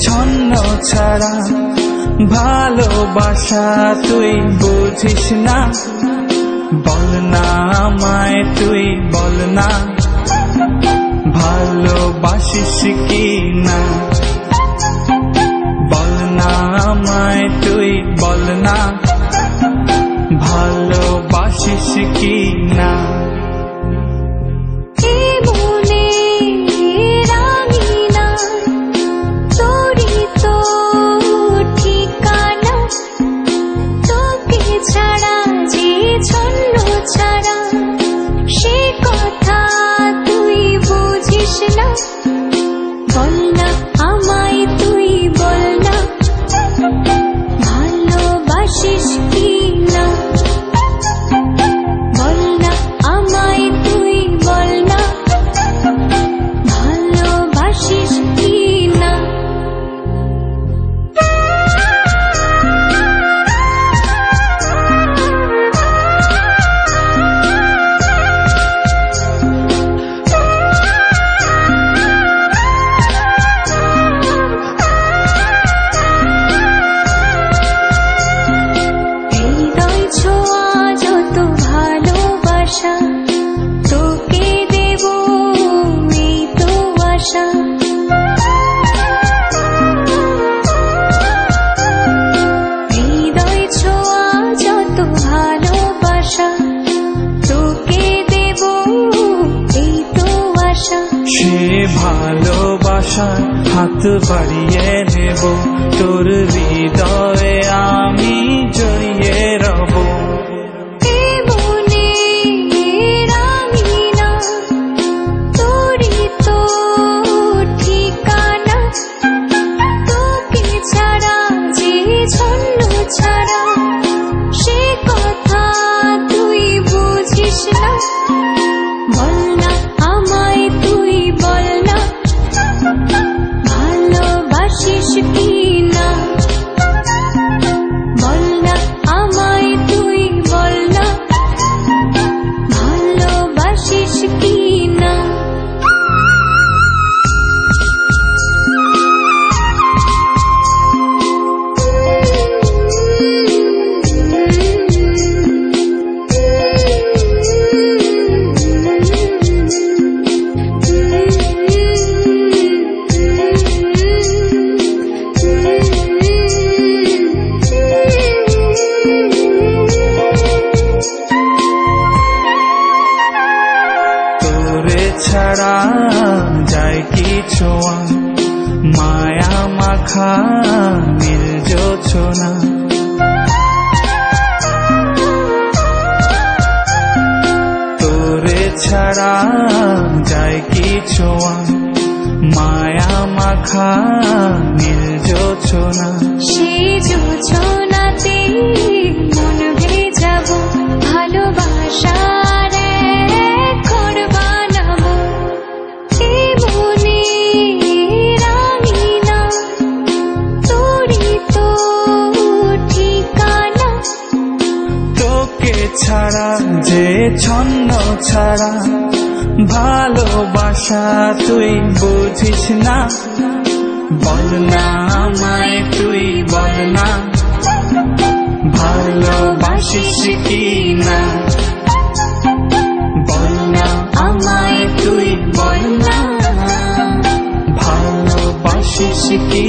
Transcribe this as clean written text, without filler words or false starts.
ছন্ন ছাড়া ভালোবাসা তুই বুঝিস না। বল না আমায় তুই বল না, ভালোবাসিস কি না। বল না আমায় তুই বল না, ভালোবাসিস কি না। ভালোবাসার হাত বাড়িয়ে নেব, তোর হৃদয়ে আমি জড়িয়ে রব। ছাড়া যায় কি ছোঁয়া মায়া মাখা নীল জোছনা। তোরে ছাড়া যায় কি ছোঁয়া মায়া মাখা নীল জোছনা। সে জোছনাতে মন ভেজাবো, ভালোবাসা ছাড়া যে ছন্ন ছাড়া ভালোবাসা তুই বুঝিস না। বল না আমায় তুই বল না, ভালোবাসিস কি না। বল না আমায় তুই বল না, ভালোবাসিস কি